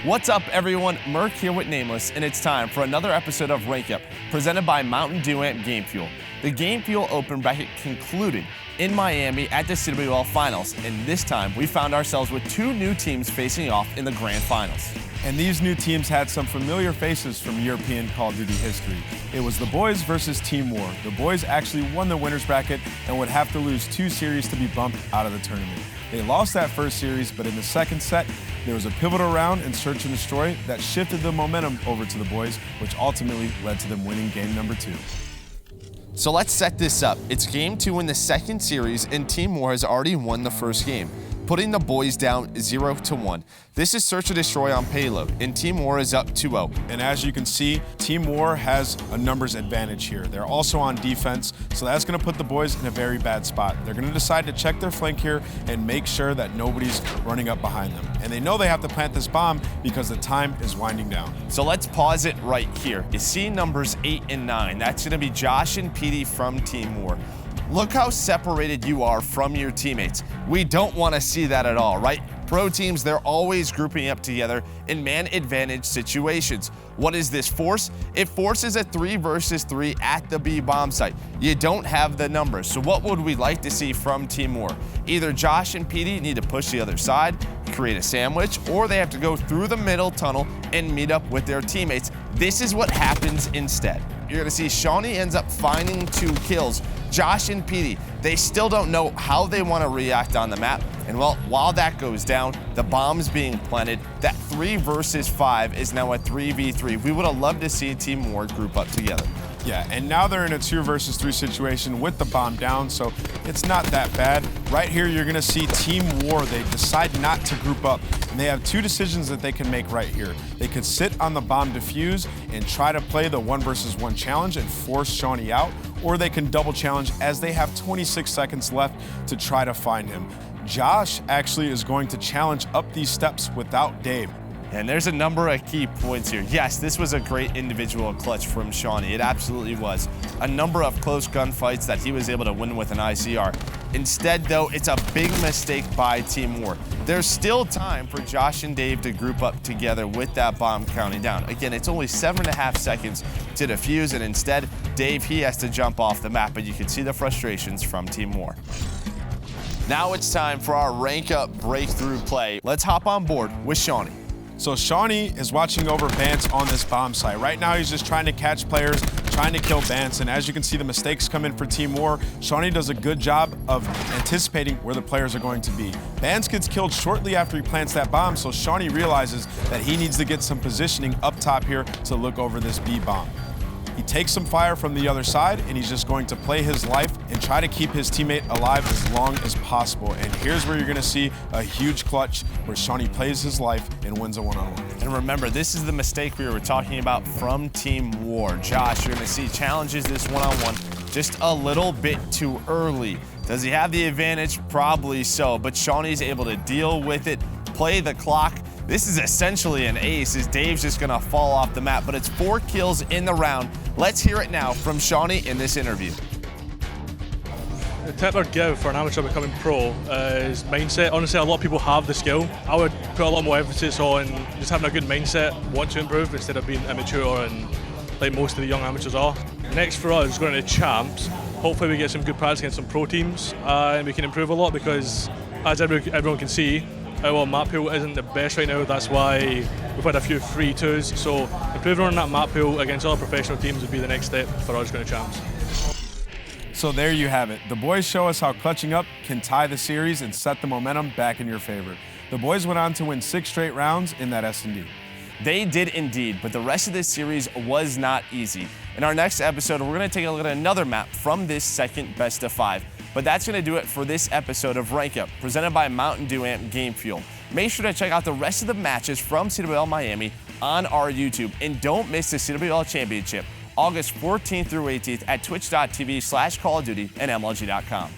What's up, everyone? Merk here with Nameless, and it's time for another episode of Rank Up, presented by Mountain Dew and Game Fuel. The Game Fuel Open bracket concluded in Miami at the CWL Finals, and this time we found ourselves with two new teams facing off in the Grand Finals. And these new teams had some familiar faces from European Call of Duty history. It was the Bhoys versus Team War. The Bhoys actually won the winner's bracket and would have to lose 2 series to be bumped out of the tournament. They lost that first series, but in the second set, there was a pivotal round in Search and Destroy that shifted the momentum over to the Bhoys, which ultimately led to them winning game number 2. So let's set this up. It's game 2 in the second series, and Team War has already won the first game, putting the Bhoys down 0-1. This is Search and Destroy on Payload, and Team War is up 2-0. And as you can see, Team War has a numbers advantage here. They're also on defense, so that's going to put the Bhoys in a very bad spot. They're going to decide to check their flank here and make sure that nobody's running up behind them. And they know they have to plant this bomb because the time is winding down. So let's pause it right here. You see numbers 8 and 9. That's going to be Josh and Petey from Team War. Look how separated you are from your teammates. We don't want to see that at all, right? Pro teams, they're always grouping up together in man advantage situations. What does this force? It forces a 3 versus 3 at the B bomb site. You don't have the numbers. So what would we like to see from Team War? Either Josh and Petey need to push the other side, create a sandwich, or they have to go through the middle tunnel and meet up with their teammates. This is what happens instead. You're gonna see Shawnee ends up finding 2 kills. Josh and Petey, they still don't know how they want to react on the map. And well, while that goes down, the bomb's being planted. That 3 versus 5 is now a 3v3. We would have loved to see Team War group up together. Yeah, and now they're in a 2 versus 3 situation with the bomb down, so it's not that bad. Right here, you're gonna see Team War, they decide not to group up. And they have 2 decisions that they can make right here. They could sit on the bomb defuse and try to play the 1 versus 1 challenge and force Shawnee out, or they can double challenge as they have 26 seconds left to try to find him. Josh actually is going to challenge up these steps without Dave. And there's a number of key points here. Yes, this was a great individual clutch from Shawnee. It absolutely was. A number of close gunfights that he was able to win with an ICR. Instead, though, it's a big mistake by Team War. There's still time for Josh and Dave to group up together with that bomb counting down. Again, it's only 7.5 seconds to defuse, and instead, Dave, he has to jump off the map, but you can see the frustrations from Team War. Now it's time for our rank up breakthrough play. Let's hop on board with Shawnee. So Shawnee is watching over Bance on this bomb site. Right now, he's just trying to catch players, trying to kill Bance, and as you can see, the mistakes come in for Team War. Shawnee does a good job of anticipating where the players are going to be. Bance gets killed shortly after he plants that bomb, so Shawnee realizes that he needs to get some positioning up top here to look over this B bomb. He takes some fire from the other side, and he's just going to play his life and try to keep his teammate alive as long as possible. And here's where you're going to see a huge clutch where Shawnee plays his life and wins a one-on-one. And remember, this is the mistake we were talking about from Team War. Josh, you're going to see challenges this one-on-one just a little bit too early. Does he have the advantage? Probably so, but Shawnee's able to deal with it, play the clock. This is essentially an ace as Dave's just gonna fall off the map, but it's 4 kills in the round. Let's hear it now from Shawnee in this interview. The tip I'd give for an amateur becoming pro is mindset. Honestly, a lot of people have the skill. I would put a lot more emphasis on just having a good mindset, want to improve instead of being immature and like most of the young amateurs are. Next for us, going to champs. Hopefully we get some good practice against some pro teams and we can improve a lot because as everyone can see, our map pool isn't the best right now. That's why we've had a few 3-2s. So improving on that map pool against other professional teams would be the next step for us going to champs. So there you have it. The Bhoys show us how clutching up can tie the series and set the momentum back in your favor. The Bhoys went on to win 6 straight rounds in that SnD. They did indeed, but the rest of this series was not easy. In our next episode, we're gonna take a look at another map from this second best of 5. But that's gonna do it for this episode of Rank Up, presented by Mountain Dew and Game Fuel. Make sure to check out the rest of the matches from CWL Miami on our YouTube, and don't miss the CWL Championship, August 14th through 18th at twitch.tv/Call of Duty and MLG.com.